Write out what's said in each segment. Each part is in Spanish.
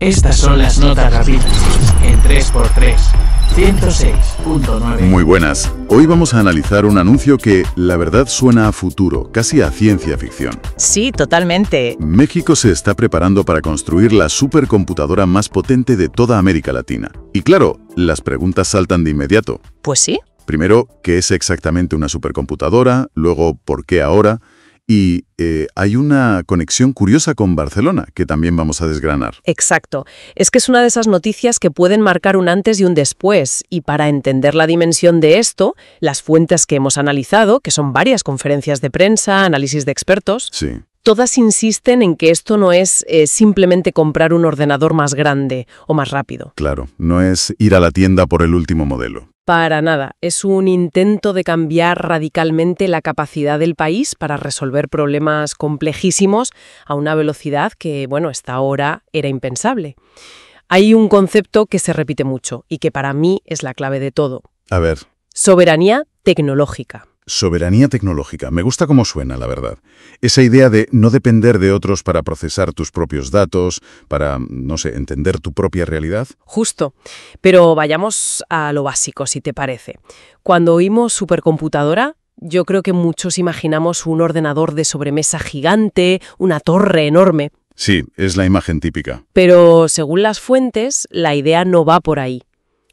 Estas son las notas rápidas en 3x3, 106.9. Muy buenas. Hoy vamos a analizar un anuncio que, la verdad, suena a futuro, casi a ciencia ficción. Sí, totalmente. México se está preparando para construir la supercomputadora más potente de toda América Latina. Y claro, las preguntas saltan de inmediato. Pues sí. Primero, ¿qué es exactamente una supercomputadora? Luego, ¿por qué ahora? Y hay una conexión curiosa con Barcelona, que también vamos a desgranar. Exacto. Es que es una de esas noticias que pueden marcar un antes y un después. Y para entender la dimensión de esto, las fuentes que hemos analizado, que son varias conferencias de prensa, análisis de expertos, Sí. todas insisten en que esto no es simplemente comprar un ordenador más grande o más rápido. Claro, no es ir a la tienda por el último modelo. Para nada. Es un intento de cambiar radicalmente la capacidad del país para resolver problemas complejísimos a una velocidad que, bueno, hasta ahora era impensable. Hay un concepto que se repite mucho y que para mí es la clave de todo. A ver, Soberanía tecnológica. soberanía tecnológica. Me gusta cómo suena, la verdad. Esa idea de no depender de otros para procesar tus propios datos, para, no sé, entender tu propia realidad. Justo. Pero vayamos a lo básico, si te parece. Cuando oímos supercomputadora, yo creo que muchos imaginamos un ordenador de sobremesa gigante, una torre enorme. Sí, es la imagen típica. Pero según las fuentes, la idea no va por ahí.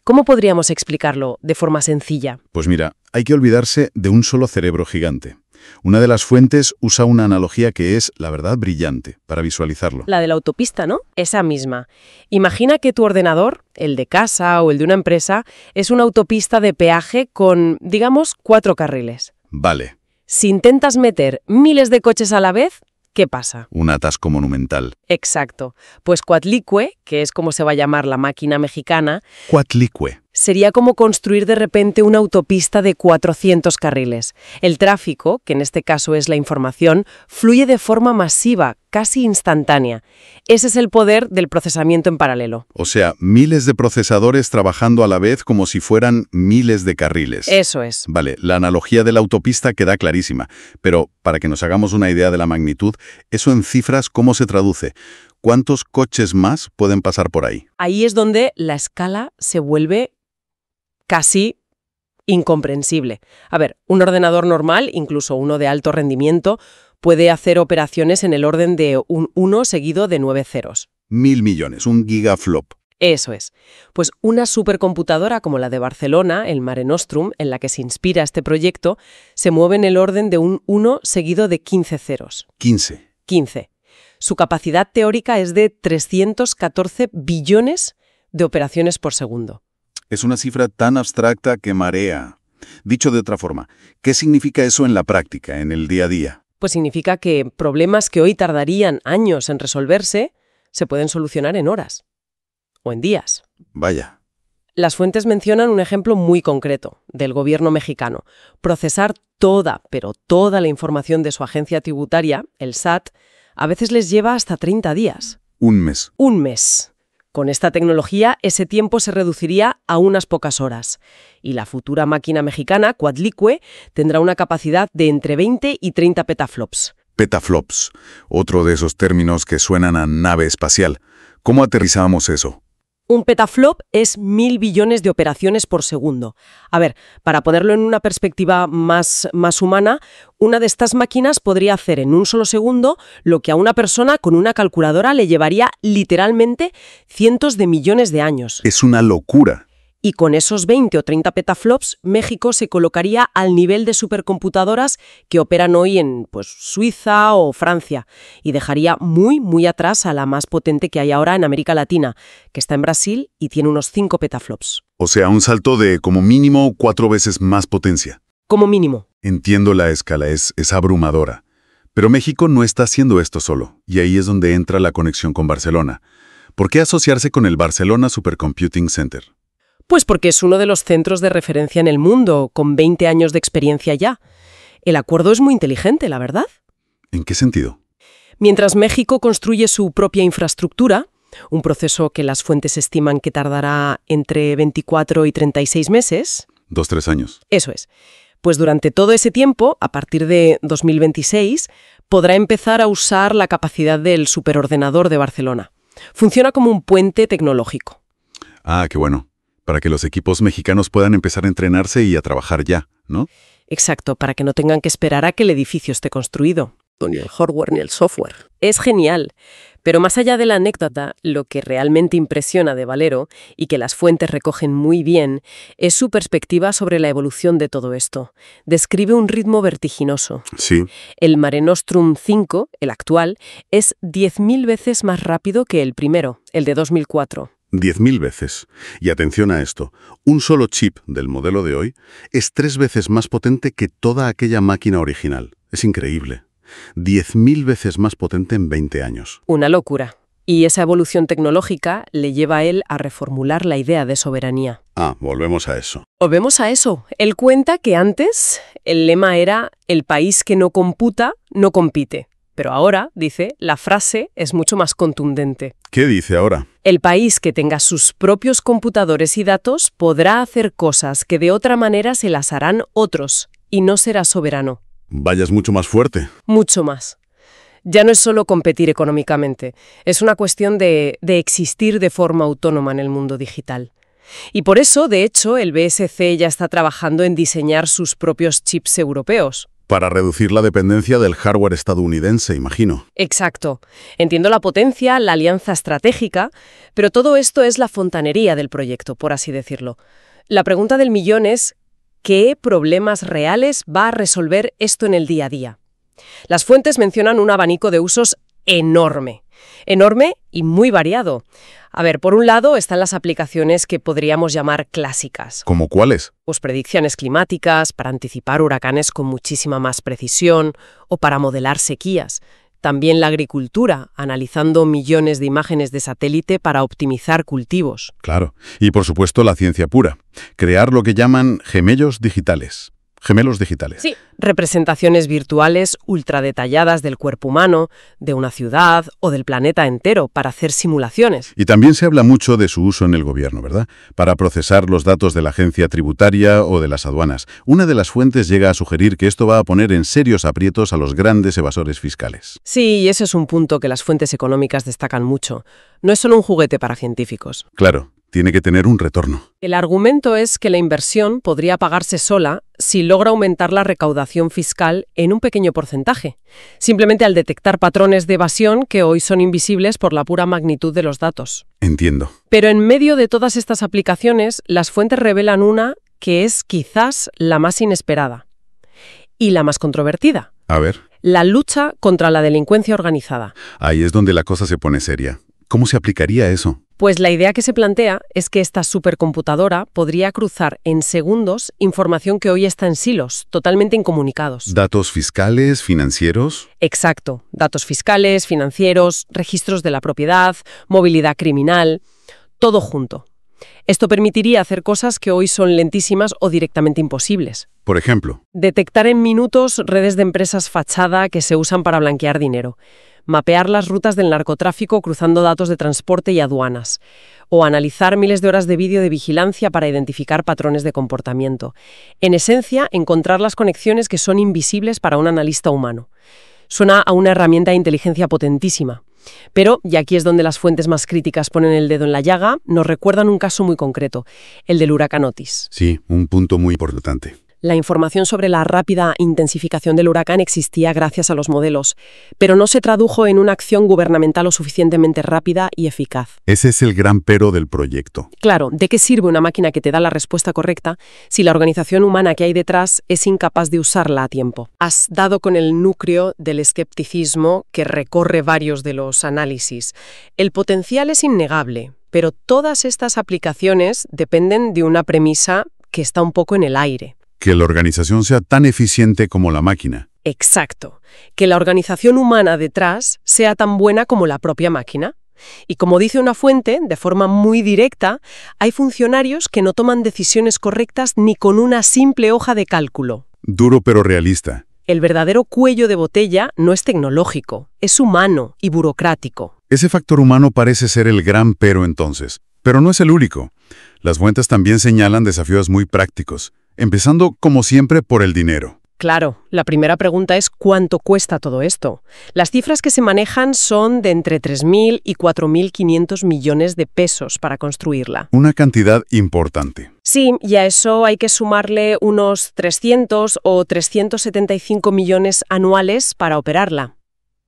¿Cómo podríamos explicarlo de forma sencilla? Pues mira, hay que olvidarse de un solo cerebro gigante. Una de las fuentes usa una analogía que es, la verdad, brillante, para visualizarlo. La de la autopista, ¿no? Esa misma. Imagina que tu ordenador, el de casa o el de una empresa, es una autopista de peaje con, digamos, 4 carriles. Vale, Si intentas meter miles de coches a la vez, ¿qué pasa? un atasco monumental. Exacto. Pues Coatlicue, que es como se va a llamar la máquina mexicana, Coatlicue. sería como construir de repente una autopista de 400 carriles. El tráfico, que en este caso es la información, fluye de forma masiva, casi instantánea. Ese es el poder del procesamiento en paralelo. O sea, miles de procesadores trabajando a la vez como si fueran miles de carriles. Eso es. Vale, la analogía de la autopista queda clarísima, pero para que nos hagamos una idea de la magnitud, eso en cifras, ¿cómo se traduce? ¿Cuántos coches más pueden pasar por ahí? Ahí es donde la escala se vuelve casi incomprensible. A ver, un ordenador normal, incluso uno de alto rendimiento, puede hacer operaciones en el orden de un 1 seguido de 9 ceros. 1.000 millones, un gigaflop. Eso es. Pues una supercomputadora como la de Barcelona, el Mare Nostrum, en la que se inspira este proyecto, se mueve en el orden de un 1 seguido de 15 ceros. 15. 15. Su capacidad teórica es de 314 billones de operaciones por segundo. Es una cifra tan abstracta que marea. Dicho de otra forma, ¿qué significa eso en la práctica, en el día a día? Pues significa que problemas que hoy tardarían años en resolverse se pueden solucionar en horas o en días. Vaya. Las fuentes mencionan un ejemplo muy concreto del gobierno mexicano. Procesar toda, pero toda la información de su agencia tributaria, el SAT, a veces les lleva hasta 30 días. Un mes. Un mes. Con esta tecnología, ese tiempo se reduciría a unas pocas horas. Y la futura máquina mexicana, Coatlicue, tendrá una capacidad de entre 20 y 30 petaflops. Petaflops, otro de esos términos que suenan a nave espacial. ¿Cómo aterrizamos eso? Un petaflop es 1.000 billones de operaciones por segundo. A ver, para ponerlo en una perspectiva más humana, una de estas máquinas podría hacer en un solo segundo lo que a una persona con una calculadora le llevaría literalmente cientos de millones de años. Es una locura. Y con esos 20 o 30 petaflops, México se colocaría al nivel de supercomputadoras que operan hoy en Suiza o Francia y dejaría muy atrás a la más potente que hay ahora en América Latina, que está en Brasil y tiene unos 5 petaflops. O sea, un salto de como mínimo 4 veces más potencia. Como mínimo. Entiendo la escala, es abrumadora. Pero México no está haciendo esto solo, y ahí es donde entra la conexión con Barcelona. ¿Por qué asociarse con el Barcelona Supercomputing Center? Pues porque es uno de los centros de referencia en el mundo, con 20 años de experiencia ya. El acuerdo es muy inteligente, la verdad. ¿En qué sentido? Mientras México construye su propia infraestructura, un proceso que las fuentes estiman que tardará entre 24 y 36 meses. 2-3 años. Eso es. Pues durante todo ese tiempo, a partir de 2026, podrá empezar a usar la capacidad del superordenador de Barcelona. Funciona como un puente tecnológico. Ah, qué bueno. Para que los equipos mexicanos puedan empezar a entrenarse y a trabajar ya, ¿no? Exacto, para que no tengan que esperar a que el edificio esté construido. Ni el hardware ni el software. Es genial. Pero más allá de la anécdota, lo que realmente impresiona de Valero, y que las fuentes recogen muy bien, es su perspectiva sobre la evolución de todo esto. Describe un ritmo vertiginoso. Sí. El Mare Nostrum 5, el actual, es 10.000 veces más rápido que el primero, el de 2004. 10.000 veces. Y atención a esto, un solo chip del modelo de hoy es 3 veces más potente que toda aquella máquina original. Es increíble. 10.000 veces más potente en 20 años. Una locura. Y esa evolución tecnológica le lleva a él a reformular la idea de soberanía. Ah, volvemos a eso. Volvemos a eso. Él cuenta que antes el lema era «el país que no computa, no compite». Pero ahora, dice, la frase es mucho más contundente. ¿Qué dice ahora? El país que tenga sus propios computadores y datos podrá hacer cosas que de otra manera se las harán otros y no será soberano. Vaya, es mucho más fuerte. Mucho más. Ya no es solo competir económicamente, es una cuestión de existir de forma autónoma en el mundo digital. Y por eso, de hecho, el BSC ya está trabajando en diseñar sus propios chips europeos. Para reducir la dependencia del hardware estadounidense, imagino. Exacto. Entiendo la potencia, la alianza estratégica, pero todo esto es la fontanería del proyecto, por así decirlo. La pregunta del millón es, ¿qué problemas reales va a resolver esto en el día a día? Las fuentes mencionan un abanico de usos enorme. Enorme y muy variado. A ver, por un lado están las aplicaciones que podríamos llamar clásicas. ¿Cómo cuáles? Pues predicciones climáticas, para anticipar huracanes con muchísima más precisión o para modelar sequías. También la agricultura, analizando millones de imágenes de satélite para optimizar cultivos. Claro. Y por supuesto la ciencia pura. Crear lo que llaman gemelos digitales. Gemelos digitales. Sí, representaciones virtuales ultradetalladas del cuerpo humano, de una ciudad o del planeta entero para hacer simulaciones. Y también se habla mucho de su uso en el gobierno, ¿verdad? Para procesar los datos de la agencia tributaria o de las aduanas. Una de las fuentes llega a sugerir que esto va a poner en serios aprietos a los grandes evasores fiscales. Sí, y ese es un punto que las fuentes económicas destacan mucho. No es solo un juguete para científicos. Claro. Tiene que tener un retorno. El argumento es que la inversión podría pagarse sola si logra aumentar la recaudación fiscal en un pequeño porcentaje, simplemente al detectar patrones de evasión que hoy son invisibles por la pura magnitud de los datos. Entiendo. Pero en medio de todas estas aplicaciones, las fuentes revelan una que es quizás la más inesperada y la más controvertida. A ver. La lucha contra la delincuencia organizada. Ahí es donde la cosa se pone seria. ¿Cómo se aplicaría eso? Pues la idea que se plantea es que esta supercomputadora podría cruzar en segundos información que hoy está en silos, totalmente incomunicados. ¿Datos fiscales, financieros? Exacto. Datos fiscales, financieros, registros de la propiedad, movilidad criminal, todo junto. Esto permitiría hacer cosas que hoy son lentísimas o directamente imposibles. Por ejemplo. Detectar en minutos redes de empresas fachada que se usan para blanquear dinero. Mapear las rutas del narcotráfico cruzando datos de transporte y aduanas, o analizar miles de horas de vídeo de vigilancia para identificar patrones de comportamiento. En esencia, encontrar las conexiones que son invisibles para un analista humano. Suena a una herramienta de inteligencia potentísima. Pero, y aquí es donde las fuentes más críticas ponen el dedo en la llaga, nos recuerdan un caso muy concreto, el del huracán Otis. Sí, un punto muy importante. La información sobre la rápida intensificación del huracán existía gracias a los modelos, pero no se tradujo en una acción gubernamental lo suficientemente rápida y eficaz. Ese es el gran pero del proyecto. Claro, ¿de qué sirve una máquina que te da la respuesta correcta si la organización humana que hay detrás es incapaz de usarla a tiempo? Has dado con el núcleo del escepticismo que recorre varios de los análisis. El potencial es innegable, pero todas estas aplicaciones dependen de una premisa que está un poco en el aire. Que la organización sea tan eficiente como la máquina. Exacto. Que la organización humana detrás sea tan buena como la propia máquina. Y como dice una fuente, de forma muy directa, hay funcionarios que no toman decisiones correctas ni con una simple hoja de cálculo. Duro pero realista. El verdadero cuello de botella no es tecnológico, es humano y burocrático. Ese factor humano parece ser el gran pero entonces. Pero no es el único. Las fuentes también señalan desafíos muy prácticos. Empezando, como siempre, por el dinero. Claro, la primera pregunta es ¿cuánto cuesta todo esto? Las cifras que se manejan son de entre 3.000 y 4.500 millones de pesos para construirla. Una cantidad importante. Sí, y a eso hay que sumarle unos 300 o 375 millones anuales para operarla.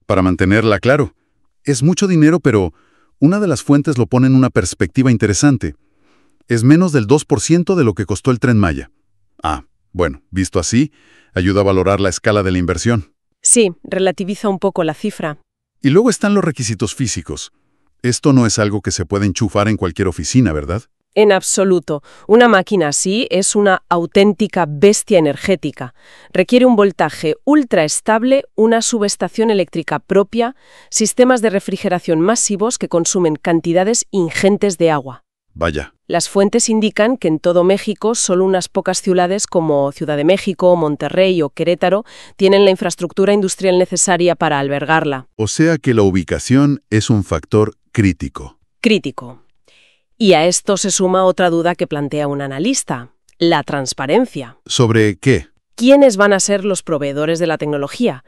Para mantenerla, claro. Es mucho dinero, pero una de las fuentes lo pone en una perspectiva interesante. Es menos del 2% de lo que costó el Tren Maya. Bueno, visto así, ayuda a valorar la escala de la inversión. Sí, relativiza un poco la cifra. Y luego están los requisitos físicos. Esto no es algo que se puede enchufar en cualquier oficina, ¿verdad? En absoluto. Una máquina así es una auténtica bestia energética. Requiere un voltaje ultra estable, una subestación eléctrica propia, sistemas de refrigeración masivos que consumen cantidades ingentes de agua. Vaya. Las fuentes indican que en todo México solo unas pocas ciudades como Ciudad de México, Monterrey o Querétaro tienen la infraestructura industrial necesaria para albergarla. O sea que la ubicación es un factor crítico. Crítico. Y a esto se suma otra duda que plantea un analista, la transparencia. ¿Sobre qué? ¿Quiénes van a ser los proveedores de la tecnología?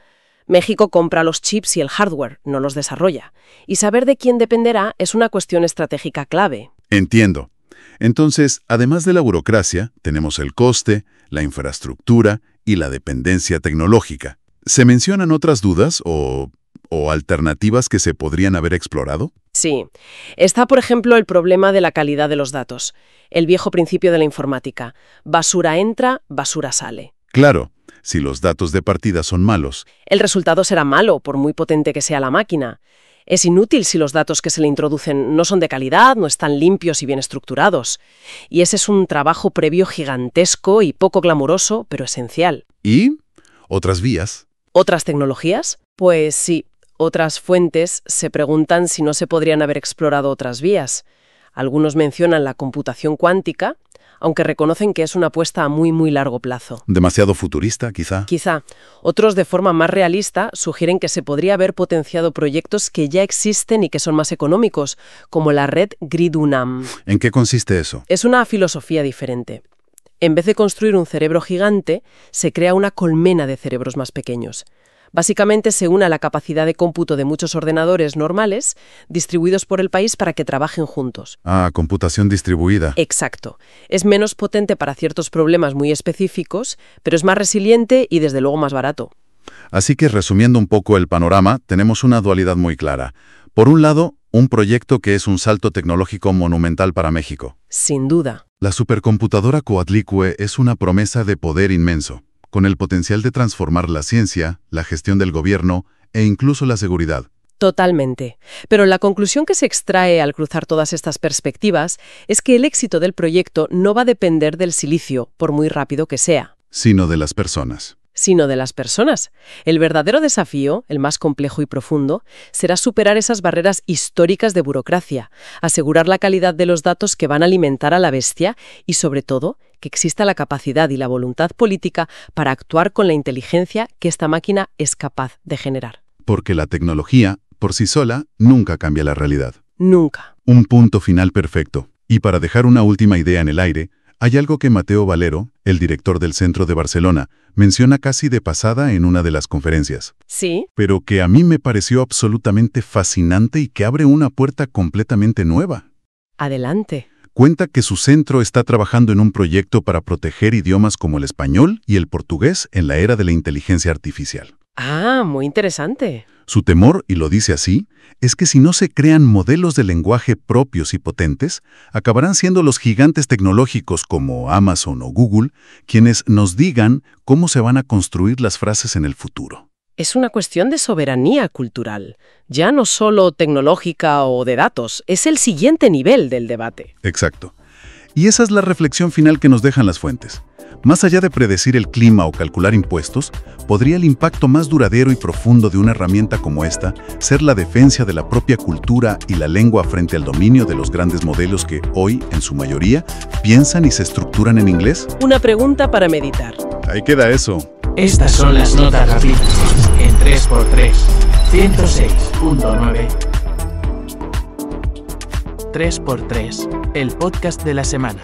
México compra los chips y el hardware, no los desarrolla. Y saber de quién dependerá es una cuestión estratégica clave. Entiendo. Entonces, además de la burocracia, tenemos el coste, la infraestructura y la dependencia tecnológica. ¿Se mencionan otras dudas o alternativas que se podrían haber explorado? Sí. Está, por ejemplo, el problema de la calidad de los datos. El viejo principio de la informática. Basura entra, basura sale. Claro, si los datos de partida son malos. El resultado será malo, por muy potente que sea la máquina. Es inútil si los datos que se le introducen no son de calidad, no están limpios y bien estructurados. Y ese es un trabajo previo gigantesco y poco glamuroso, pero esencial. ¿Y otras vías? ¿Otras tecnologías? Pues sí, otras fuentes se preguntan si no se podrían haber explorado otras vías. Algunos mencionan la computación cuántica, aunque reconocen que es una apuesta a muy, muy largo plazo. ¿Demasiado futurista, quizá? Quizá. Otros, de forma más realista, sugieren que se podría haber potenciado proyectos que ya existen y que son más económicos, como la red GridUNAM. ¿En qué consiste eso? Es una filosofía diferente. En vez de construir un cerebro gigante, se crea una colmena de cerebros más pequeños. Básicamente se une a la capacidad de cómputo de muchos ordenadores normales distribuidos por el país para que trabajen juntos. Computación distribuida. Exacto. Es menos potente para ciertos problemas muy específicos, pero es más resiliente y desde luego más barato. Así que, resumiendo un poco el panorama, tenemos una dualidad muy clara. Por un lado, un proyecto que es un salto tecnológico monumental para México. Sin duda. La supercomputadora Coatlicue es una promesa de poder inmenso, con el potencial de transformar la ciencia, la gestión del gobierno e incluso la seguridad. Totalmente. Pero la conclusión que se extrae al cruzar todas estas perspectivas es que el éxito del proyecto no va a depender del silicio, por muy rápido que sea. Sino de las personas. Sino de las personas. El verdadero desafío, el más complejo y profundo, será superar esas barreras históricas de burocracia, asegurar la calidad de los datos que van a alimentar a la bestia y, sobre todo, que exista la capacidad y la voluntad política para actuar con la inteligencia que esta máquina es capaz de generar. Porque la tecnología, por sí sola, nunca cambia la realidad. Nunca. Un punto final perfecto. Y para dejar una última idea en el aire, hay algo que Mateo Valero, el director del Centro de Barcelona, menciona casi de pasada en una de las conferencias. Sí. Pero que a mí me pareció absolutamente fascinante y que abre una puerta completamente nueva. Adelante. Cuenta que su centro está trabajando en un proyecto para proteger idiomas como el español y el portugués en la era de la inteligencia artificial. Muy interesante. Su temor, y lo dice así, es que si no se crean modelos de lenguaje propios y potentes, acabarán siendo los gigantes tecnológicos como Amazon o Google quienes nos digan cómo se van a construir las frases en el futuro. Es una cuestión de soberanía cultural, ya no solo tecnológica o de datos, es el siguiente nivel del debate. Exacto. Y esa es la reflexión final que nos dejan las fuentes. Más allá de predecir el clima o calcular impuestos, podría el impacto más duradero y profundo de una herramienta como esta ser la defensa de la propia cultura y la lengua frente al dominio de los grandes modelos que hoy, en su mayoría, piensan y se estructuran en inglés. Una pregunta para meditar. Ahí queda eso. Estas son las notas rápidas en 3x3, 106.9. 3x3, el podcast de la semana.